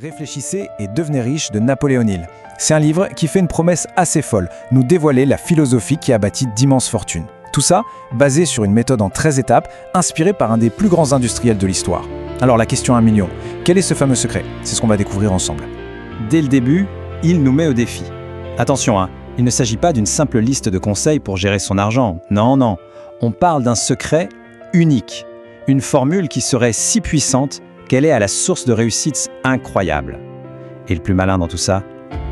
Réfléchissez et devenez riche de Napoléon Hill. C'est un livre qui fait une promesse assez folle, nous dévoiler la philosophie qui a bâti d'immenses fortunes. Tout ça basé sur une méthode en 13 étapes, inspirée par un des plus grands industriels de l'histoire. Alors la question à 1 million, quel est ce fameux secret? C'est ce qu'on va découvrir ensemble. Dès le début, il nous met au défi. Attention, il ne s'agit pas d'une simple liste de conseils pour gérer son argent. Non. On parle d'un secret unique. Une formule qui serait si puissante qu'elle est à la source de réussites incroyables. Et le plus malin dans tout ça,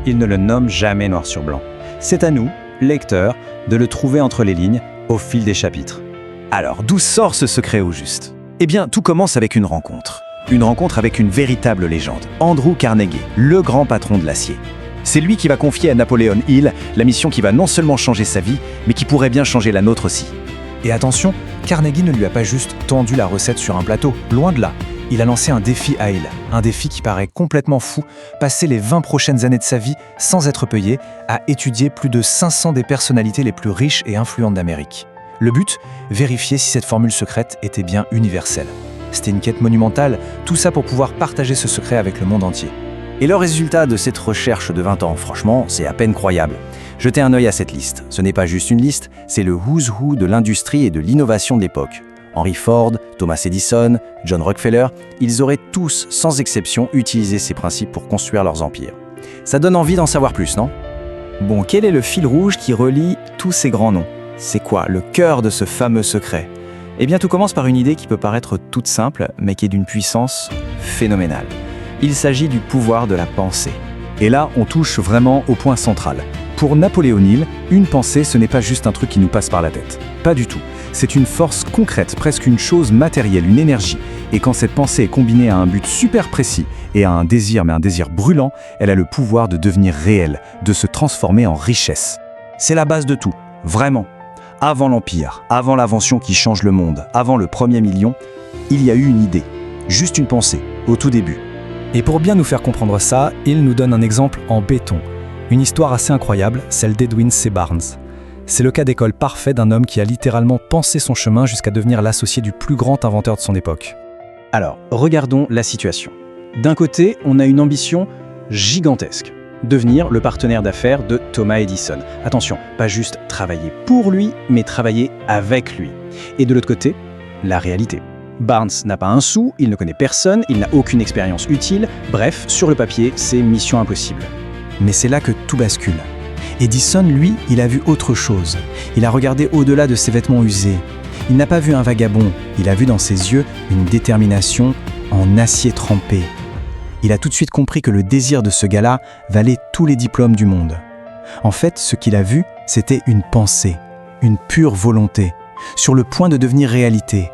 il ne le nomme jamais noir sur blanc. C'est à nous, lecteurs, de le trouver entre les lignes au fil des chapitres. Alors, d'où sort ce secret au juste? Eh bien, tout commence avec une rencontre. Une rencontre avec une véritable légende, Andrew Carnegie, le grand patron de l'acier. C'est lui qui va confier à Napoléon Hill la mission qui va non seulement changer sa vie, mais qui pourrait bien changer la nôtre aussi. Et attention, Carnegie ne lui a pas juste tendu la recette sur un plateau, loin de là. Il a lancé un défi à Hill, un défi qui paraît complètement fou, passer les 20 prochaines années de sa vie sans être payé, à étudier plus de 500 des personnalités les plus riches et influentes d'Amérique. Le but, vérifier si cette formule secrète était bien universelle. C'était une quête monumentale, tout ça pour pouvoir partager ce secret avec le monde entier. Et le résultat de cette recherche de 20 ans, franchement, c'est à peine croyable. Jetez un œil à cette liste. Ce n'est pas juste une liste, c'est le who's who de l'industrie et de l'innovation de l'époque. Henry Ford, Thomas Edison, John Rockefeller, ils auraient tous, sans exception, utilisé ces principes pour construire leurs empires. Ça donne envie d'en savoir plus, non? Bon, quel est le fil rouge qui relie tous ces grands noms? C'est quoi le cœur de ce fameux secret? Eh bien, tout commence par une idée qui peut paraître toute simple, mais qui est d'une puissance phénoménale. Il s'agit du pouvoir de la pensée. Et là, on touche vraiment au point central. Pour Napoléon Hill, une pensée, ce n'est pas juste un truc qui nous passe par la tête. Pas du tout. C'est une force concrète, presque une chose matérielle, une énergie. Et quand cette pensée est combinée à un but super précis et à un désir, mais un désir brûlant, elle a le pouvoir de devenir réelle, de se transformer en richesse. C'est la base de tout, vraiment. Avant l'Empire, avant l'invention qui change le monde, avant le premier million, il y a eu une idée, juste une pensée, au tout début. Et pour bien nous faire comprendre ça, il nous donne un exemple en béton. Une histoire assez incroyable, celle d'Edwin C. Barnes. C'est le cas d'école parfait d'un homme qui a littéralement pensé son chemin jusqu'à devenir l'associé du plus grand inventeur de son époque. Alors, regardons la situation. D'un côté, on a une ambition gigantesque. Devenir le partenaire d'affaires de Thomas Edison. Attention, pas juste travailler pour lui, mais travailler avec lui. Et de l'autre côté, la réalité. Barnes n'a pas un sou, il ne connaît personne, il n'a aucune expérience utile. Bref, sur le papier, c'est mission impossible. Mais c'est là que tout bascule. Edison, lui, il a vu autre chose. Il a regardé au-delà de ses vêtements usés. Il n'a pas vu un vagabond, il a vu dans ses yeux une détermination en acier trempé. Il a tout de suite compris que le désir de ce gars-là valait tous les diplômes du monde. En fait, ce qu'il a vu, c'était une pensée, une pure volonté, sur le point de devenir réalité.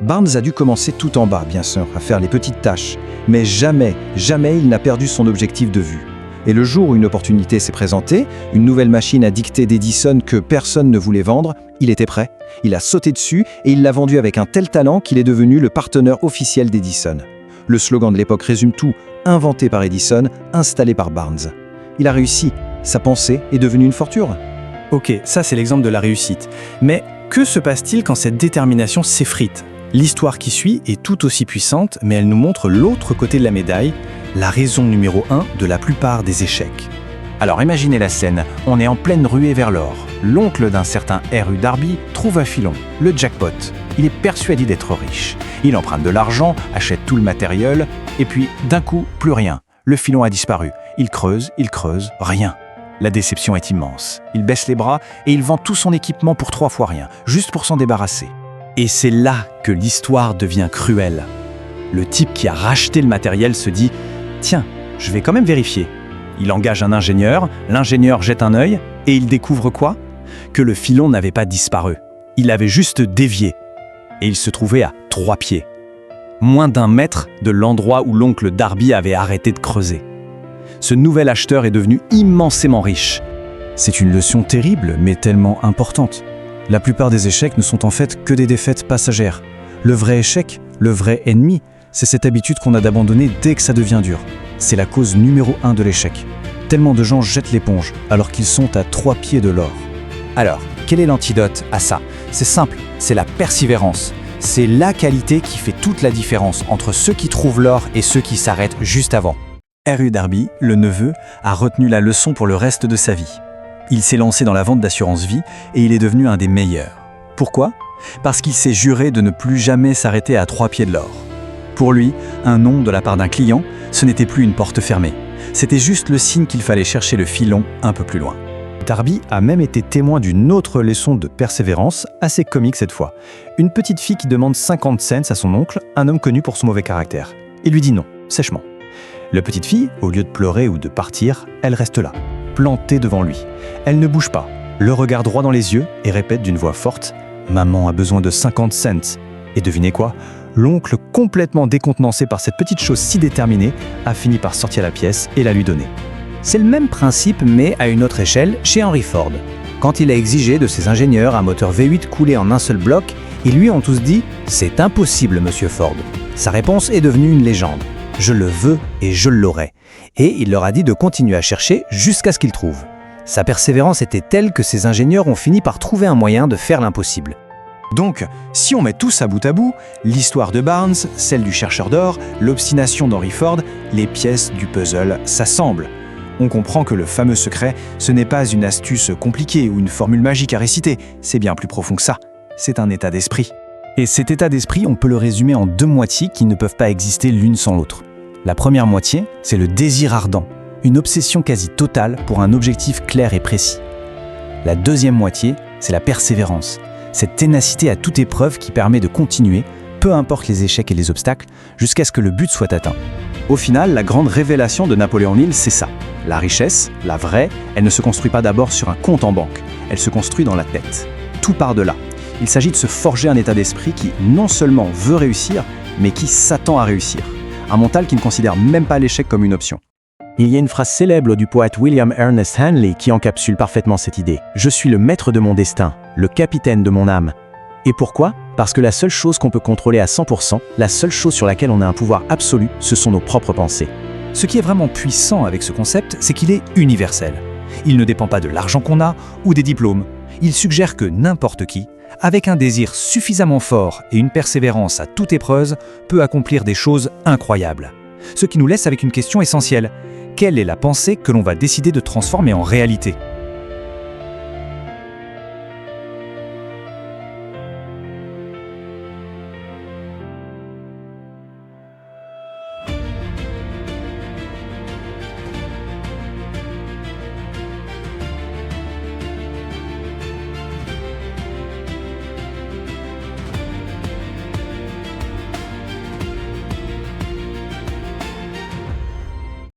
Barnes a dû commencer tout en bas, bien sûr, à faire les petites tâches. Mais jamais il n'a perdu son objectif de vue. Et le jour où une opportunité s'est présentée, une nouvelle machine à dicter d'Edison que personne ne voulait vendre, il était prêt. Il a sauté dessus et il l'a vendu avec un tel talent qu'il est devenu le partenaire officiel d'Edison. Le slogan de l'époque résume tout, inventé par Edison, installé par Barnes. Il a réussi, sa pensée est devenue une fortune. Ok, ça c'est l'exemple de la réussite. Mais que se passe-t-il quand cette détermination s'effrite? L'histoire qui suit est tout aussi puissante, mais elle nous montre l'autre côté de la médaille, la raison numéro 1 de la plupart des échecs. Alors imaginez la scène, on est en pleine ruée vers l'or. L'oncle d'un certain R.U. Darby trouve un filon, le jackpot. Il est persuadé d'être riche. Il emprunte de l'argent, achète tout le matériel, et puis d'un coup, plus rien. Le filon a disparu. Il creuse, rien. La déception est immense. Il baisse les bras et il vend tout son équipement pour 3 fois rien, juste pour s'en débarrasser. Et c'est là que l'histoire devient cruelle. Le type qui a racheté le matériel se dit « Tiens, je vais quand même vérifier ». Il engage un ingénieur, l'ingénieur jette un œil et il découvre quoi? Que le filon n'avait pas disparu. Il avait juste dévié. Et il se trouvait à 3 pieds. Moins d'1 mètre de l'endroit où l'oncle Darby avait arrêté de creuser. Ce nouvel acheteur est devenu immensément riche. C'est une leçon terrible, mais tellement importante. La plupart des échecs ne sont en fait que des défaites passagères. Le vrai échec, le vrai ennemi, c'est cette habitude qu'on a d'abandonner dès que ça devient dur. C'est la cause numéro 1 de l'échec. Tellement de gens jettent l'éponge alors qu'ils sont à 3 pieds de l'or. Alors, quel est l'antidote à ça? C'est simple, c'est la persévérance. C'est la qualité qui fait toute la différence entre ceux qui trouvent l'or et ceux qui s'arrêtent juste avant. R.U. Darby, le neveu, a retenu la leçon pour le reste de sa vie. Il s'est lancé dans la vente d'assurance vie et il est devenu un des meilleurs. Pourquoi ? Parce qu'il s'est juré de ne plus jamais s'arrêter à 3 pieds de l'or. Pour lui, un non de la part d'un client, ce n'était plus une porte fermée. C'était juste le signe qu'il fallait chercher le filon un peu plus loin. Darby a même été témoin d'une autre leçon de persévérance, assez comique cette fois. Une petite fille qui demande 50 cents à son oncle, un homme connu pour son mauvais caractère. Il lui dit non, sèchement. La petite fille, au lieu de pleurer ou de partir, elle reste là, plantée devant lui. Elle ne bouge pas, le regarde droit dans les yeux et répète d'une voix forte « Maman a besoin de 50 cents ». Et devinez quoi ? L'oncle, complètement décontenancé par cette petite chose si déterminée, a fini par sortir la pièce et la lui donner. C'est le même principe, mais à une autre échelle, chez Henry Ford. Quand il a exigé de ses ingénieurs un moteur V8 coulé en un seul bloc, ils lui ont tous dit « C'est impossible, monsieur Ford ». Sa réponse est devenue une légende. « Je le veux et je l'aurai ». Et il leur a dit de continuer à chercher jusqu'à ce qu'il trouve. Sa persévérance était telle que ses ingénieurs ont fini par trouver un moyen de faire l'impossible. Donc, si on met tout ça bout à bout, l'histoire de Barnes, celle du chercheur d'or, l'obstination d'Henry Ford, les pièces du puzzle s'assemblent. On comprend que le fameux secret, ce n'est pas une astuce compliquée ou une formule magique à réciter, c'est bien plus profond que ça. C'est un état d'esprit. Et cet état d'esprit, on peut le résumer en 2 moitiés qui ne peuvent pas exister l'une sans l'autre. La première moitié, c'est le désir ardent, une obsession quasi totale pour un objectif clair et précis. La deuxième moitié, c'est la persévérance, cette ténacité à toute épreuve qui permet de continuer, peu importe les échecs et les obstacles, jusqu'à ce que le but soit atteint. Au final, la grande révélation de Napoléon Hill, c'est ça. La richesse, la vraie, elle ne se construit pas d'abord sur un compte en banque, elle se construit dans la tête. Tout part de là. Il s'agit de se forger un état d'esprit qui non seulement veut réussir, mais qui s'attend à réussir. Un mental qui ne considère même pas l'échec comme une option. Il y a une phrase célèbre du poète William Ernest Henley qui encapsule parfaitement cette idée. « Je suis le maître de mon destin, le capitaine de mon âme ». Et pourquoi ? Parce que la seule chose qu'on peut contrôler à 100%, la seule chose sur laquelle on a un pouvoir absolu, ce sont nos propres pensées. Ce qui est vraiment puissant avec ce concept, c'est qu'il est universel. Il ne dépend pas de l'argent qu'on a ou des diplômes. Il suggère que n'importe qui, avec un désir suffisamment fort et une persévérance à toute épreuve, peut accomplir des choses incroyables. Ce qui nous laisse avec une question essentielle. Quelle est la pensée que l'on va décider de transformer en réalité ?